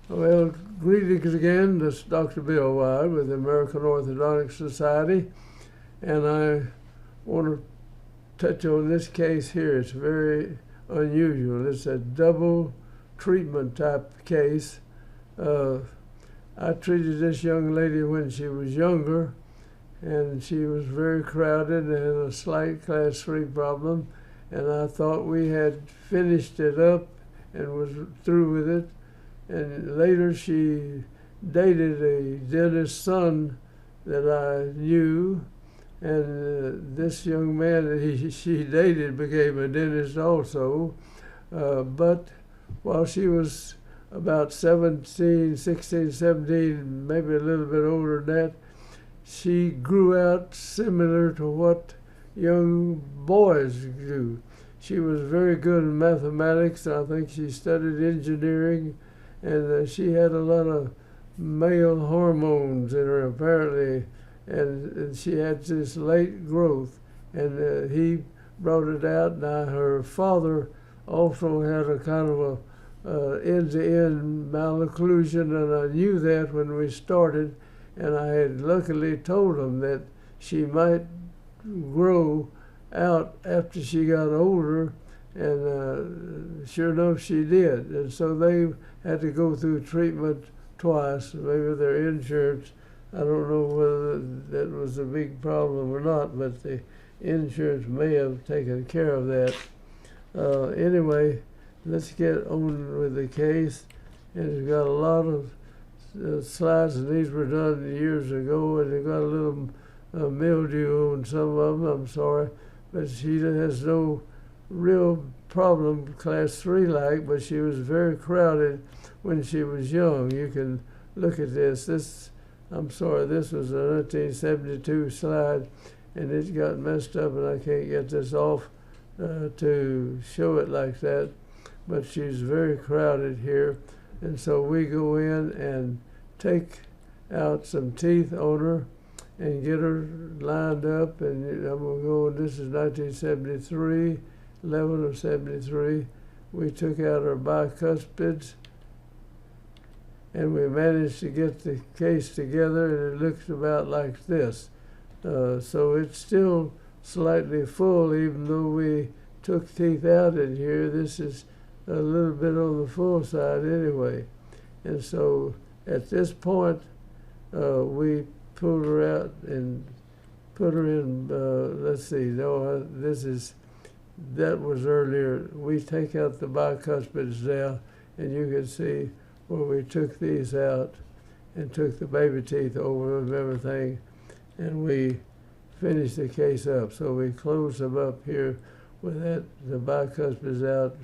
Well, greetings again. This is Dr. Bill Wyatt with the American Orthodontic Society, and I want to touch on this case here. It's very unusual. It's a double treatment type case. I treated this young lady when she was younger, and she was very crowded and had a slight class 3 problem, and I thought we had finished it up and was through with it. And later she dated a dentist's son that I knew, and this young man that she dated became a dentist also. But while she was about 17, 16, 17, maybe a little bit older than that, she grew out similar to what young boys do. She was very good in mathematics. I think she studied engineering, and she had a lot of male hormones in her apparently, and she had this late growth, and he brought it out. Now her father also had a kind of a end-to-end malocclusion, and I knew that when we started, and I had luckily told him that she might grow out after she got older, and sure enough she did. And so they had to go through treatment twice. Maybe their insurance, I don't know whether that was a big problem or not, but the insurance may have taken care of that. Anyway, let's get on with the case. And it's got a lot of slides, and these were done years ago, and they got a little mildew on some of them, I'm sorry. But she has no real problem, class 3 like, but she was very crowded when she was young. You can look at this. I'm sorry, this was a 1972 slide, and it got messed up, and I can't get this off to show it like that. But she's very crowded here, and so we go in and take out some teeth on her and get her lined up, and I'm going to go, this is 1973, 11 of 73. We took out our bicuspids, and we managed to get the case together, and it looks about like this. So it's still slightly full, even though we took teeth out in here. This is a little bit on the full side anyway. And so at this point, we pulled her out and put her in, let's see, no, that was earlier. We take out the bicuspids now, and you can see where we took these out and took the baby teeth over them and everything, and we finished the case up. So we closed them up here with the bicuspids out,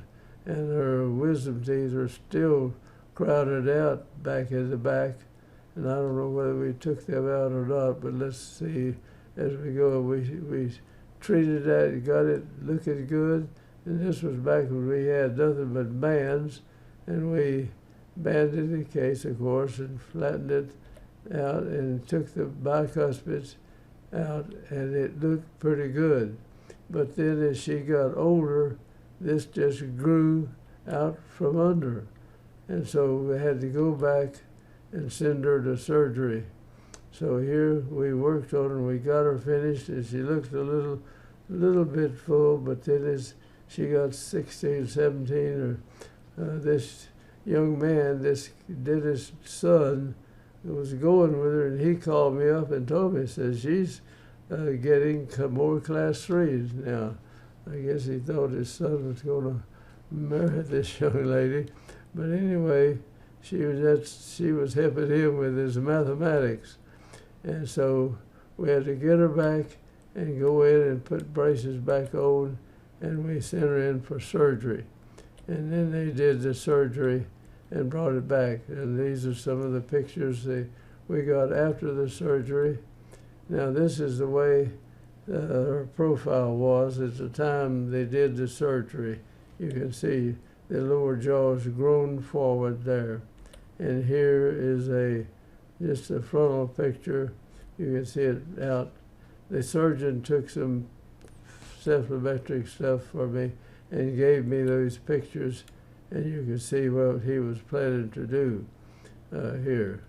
and her wisdom teeth are still crowded out back in the back. And I don't know whether we took them out or not, but let's see as we go. We treated that, got it looking good, and this was back when we had nothing but bands, and we banded the case, of course, and flattened it out and took the bicuspids out, and it looked pretty good. But then as she got older, this just grew out from under, and so we had to go back and send her to surgery. So here we worked on her, and we got her finished, and she looked a little bit full, but then as she got 16, 17, or this young man, this dentist's son, was going with her, and he called me up and told me, says, she's getting more class 3s now. I guess he thought his son was going to marry this young lady. But anyway, she was helping him with his mathematics. And so we had to get her back and go in and put braces back on, and we sent her in for surgery. And then they did the surgery and brought it back. And these are some of the pictures we got after the surgery. Now this is the way her profile was at the time they did the surgery. You can see the lower jaw is grown forward there. And here is just a frontal picture. You can see it out. The surgeon took some cephalometric stuff for me and gave me those pictures, and you can see what he was planning to do. here.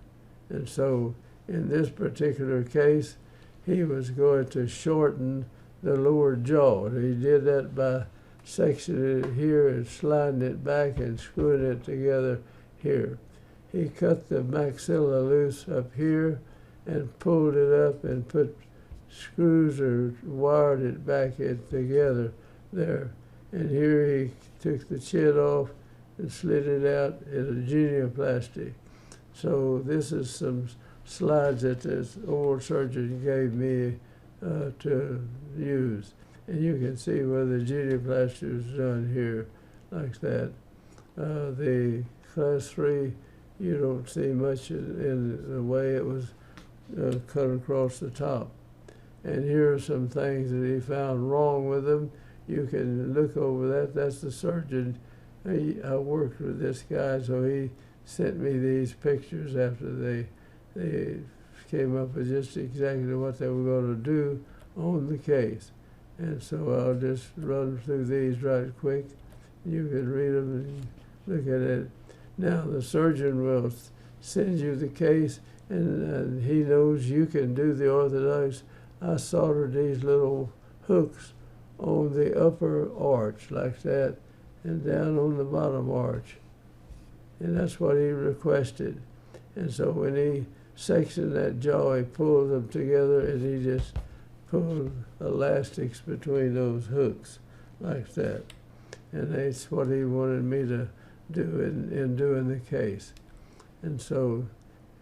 And so in this particular case, he was going to shorten the lower jaw. He did that by sectioning it here and sliding it back and screwing it together here. He cut the maxilla loose up here and pulled it up and put screws or wired it back in together there. And here he took the chin off and slid it out in a genioplasty. So this is some slides that this old surgeon gave me to use. And you can see where the genioplasty was done here, like that. The class 3, you don't see much in the way it was cut across the top. And here are some things that he found wrong with them. You can look over that. That's the surgeon. I worked with this guy, so he sent me these pictures after they came up with just exactly what they were going to do on the case. And so I'll just run through these right quick. You can read them and look at it. Now the surgeon will send you the case, and he knows you can do the orthodontics. I soldered these little hooks on the upper arch like that and down on the bottom arch. And that's what he requested. And so when he sectioned that jaw, he pulled them together and he just pulled elastics between those hooks like that. And that's what he wanted me to do in doing the case. And so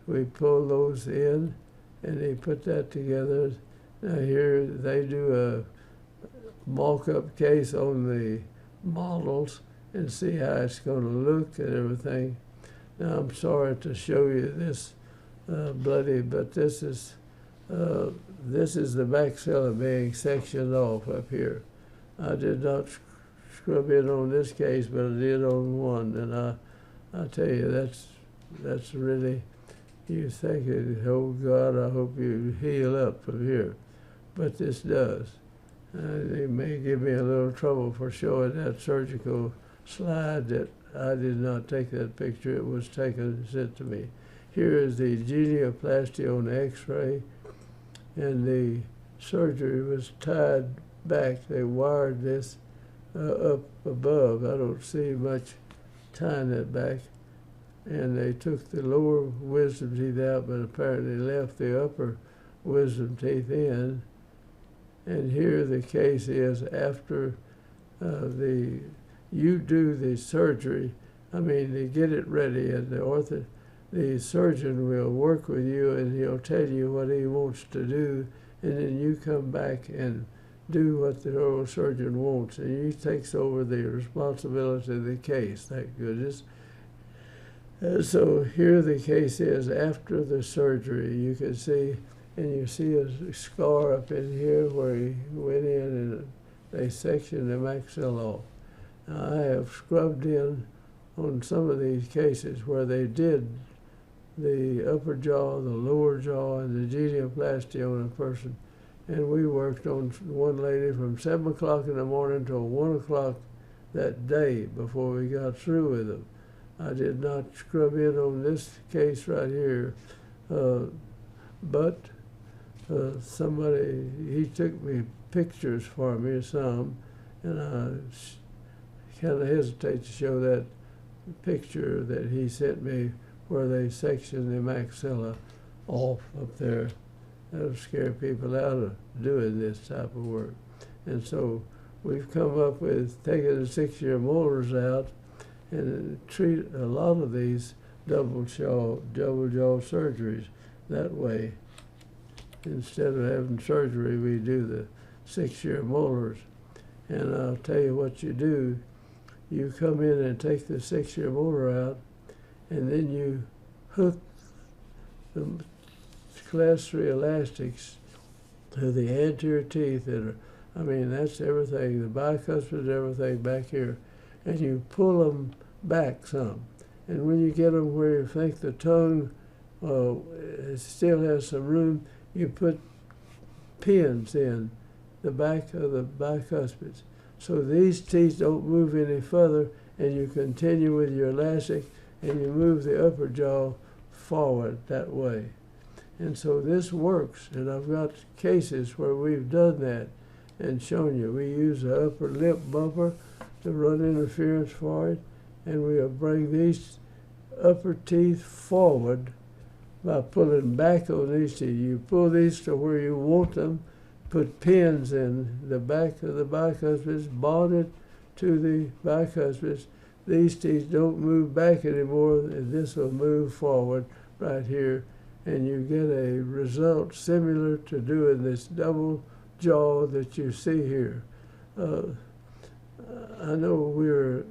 we pulled those in and he put that together. Now here they do a mock-up case on the models and see how it's going to look and everything. Now I'm sorry to show you this bloody, but this is the maxilla being sectioned off up here. I did not scrub in on this case, but I did on one, and I tell you that's really, you think, oh God, I hope you heal up from here. But this does. It may give me a little trouble for showing that surgical slide that I did not take that picture. It was taken and sent to me. Here is the genioplasty on the x-ray, and the surgery was tied back. They wired this up above. I don't see much tying it back. And they took the lower wisdom teeth out, but apparently left the upper wisdom teeth in. And here the case is after you do the surgery. I mean, they get it ready, and the surgeon will work with you, and he'll tell you what he wants to do, and then you come back and do what the oral surgeon wants, and he takes over the responsibility of the case, thank goodness. So here the case is after the surgery. You can see, and you see a scar up in here where he went in and they sectioned the maxilla off. Now, I have scrubbed in on some of these cases where they did the upper jaw, the lower jaw, and the genioplasty on a person. And we worked on one lady from 7 o'clock in the morning till 1 o'clock that day before we got through with them. I did not scrub in on this case right here, but somebody, he took me pictures for me, some, and I kind of hesitate to show that picture that he sent me where they sectioned the maxilla off up there. That'll scare people out of doing this type of work. And so we've come up with taking the 6-year molars out and treat a lot of these double jaw surgeries that way. Instead of having surgery, we do the 6-year molars. And I'll tell you what you do. You come in and take the 6-year molar out, and then you hook the class 3 elastics to the anterior teeth that are, I mean, that's everything, the bicuspid, everything back here, and you pull them back some. And when you get them where you think the tongue still has some room, you put pins in the back of the bicuspids. So these teeth don't move any further, and you continue with your elastic, and you move the upper jaw forward that way. And so this works, and I've got cases where we've done that and shown you. We use the upper lip bumper to run interference for it, and we'll bring these upper teeth forward by pulling back on these teeth. You pull these to where you want them, put pins in the back of the bicuspids, bond it to the bicuspids. These teeth don't move back anymore, and this will move forward right here, and you get a result similar to doing this double jaw that you see here. I know we're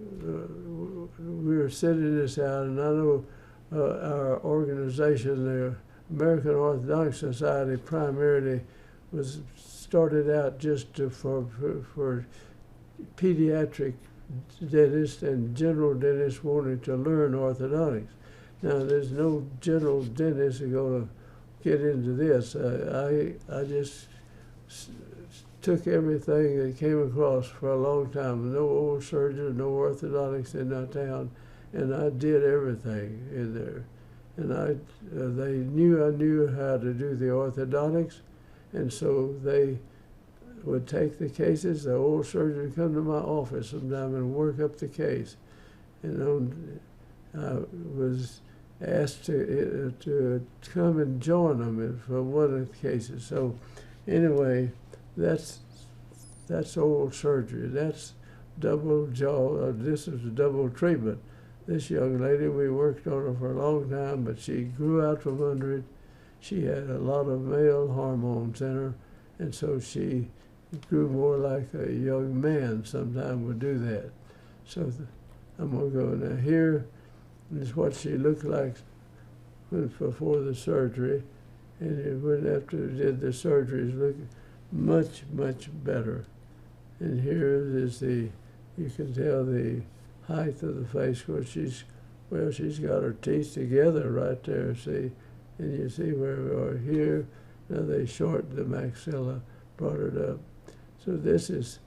sending this out, and I know our organization, the American Orthodontic Society, primarily was started out just for pediatric dentists and general dentists wanting to learn orthodontics. Now, there's no general dentist who's going to get into this. I just took everything that came across for a long time. No old surgeon, no orthodontics in that town, and I did everything in there. And they knew I knew how to do the orthodontics, and so they would take the cases. The old surgeon would come to my office sometime and work up the case. And I was asked to come and join them for one of the cases. So anyway, that's old surgery. That's double jaw. This is a double treatment. This young lady, we worked on her for a long time, but she grew out from under it. She had a lot of male hormones in her, and so she grew more like a young man. Sometimes would do that. So I'm going to go now. Here is what she looked like before the surgery, and when after we did the surgery, it's looking much, much better. And here is you can tell the height of the face where she's got her teeth together right there, see? And you see where we are here. Now they shortened the maxilla, brought it up. So this is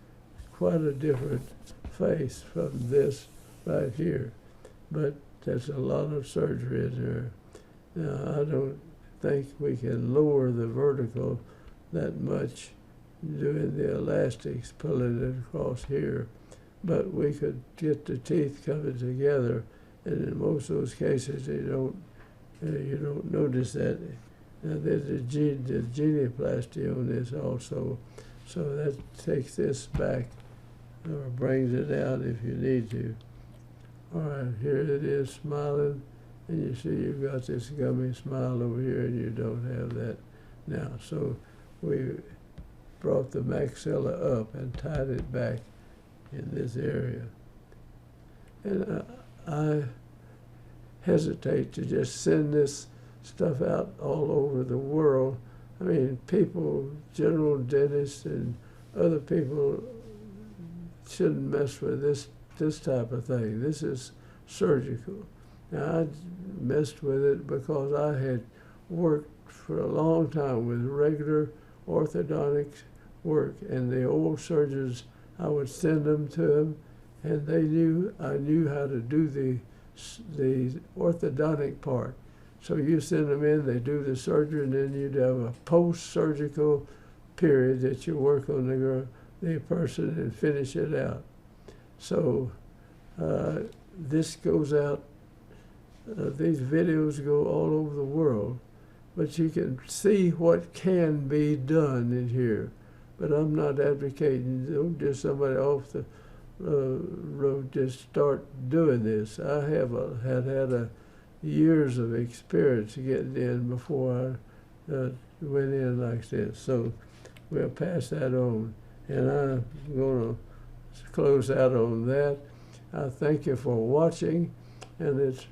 quite a different face from this right here. But there's a lot of surgery in there. Now, I don't think we can lower the vertical that much doing the elastics, pulling it across here. But we could get the teeth coming together, and in most of those cases, you don't notice that. Now, there's the genioplasty on this also, so that takes this back or brings it out if you need to. All right, here it is smiling, and you see you've got this gummy smile over here, and you don't have that now. So we brought the maxilla up and tied it back in this area. And I hesitate to just send this stuff out all over the world. I mean, people, general dentists and other people shouldn't mess with this type of thing. This is surgical. Now, I messed with it because I had worked for a long time with regular orthodontics work, and the old surgeons, I would send them to them, and I knew how to do the orthodontic part. So you send them in, they do the surgery, and then you'd have a post-surgical period that you work on the person and finish it out. So this goes out, these videos go all over the world, but you can see what can be done in here. But I'm not advocating, don't just somebody off the road just start doing this. I have had years of experience getting in before I went in like this. So we'll pass that on. And I'm going to close out on that. I thank you for watching, and it's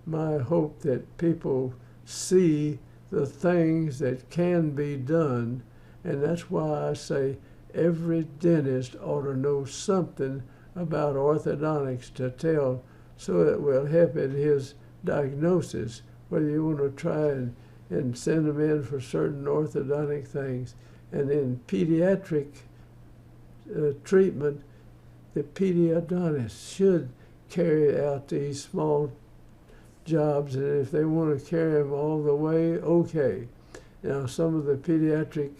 my hope that people see the things that can be done, and that's why I say every dentist ought to know something about orthodontics to tell, so it will help in his diagnosis, whether you want to try and send them in for certain orthodontic things. And in pediatric treatment, the pediodontist should carry out these small jobs, and if they want to carry them all the way, okay. Now, some of the pediatric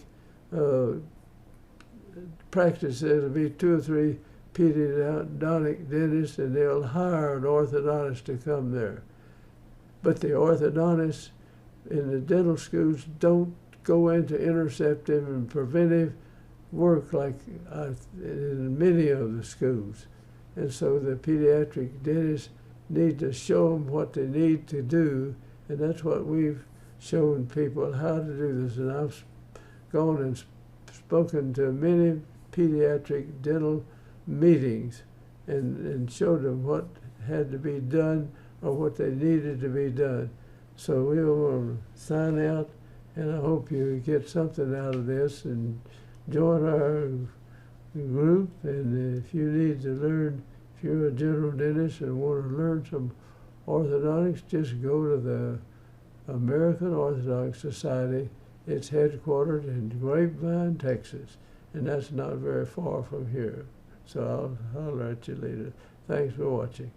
practices will be 2 or 3 pediatric dentists, and they'll hire an orthodontist to come there. But the orthodontists in the dental schools don't go into interceptive and preventive work like in many of the schools. And so the pediatric dentists need to show them what they need to do, and that's what we've shown people how to do this. And I've gone and spoken to many pediatric dental meetings and showed them what had to be done or what they needed to be done. So we will sign out, and I hope you get something out of this and join our group. And if you need to learn, if you're a general dentist and want to learn some orthodontics, just go to the American Orthodontic Society. It's headquartered in Grapevine, Texas, and that's not very far from here. So I'll holler at you later. Thanks for watching.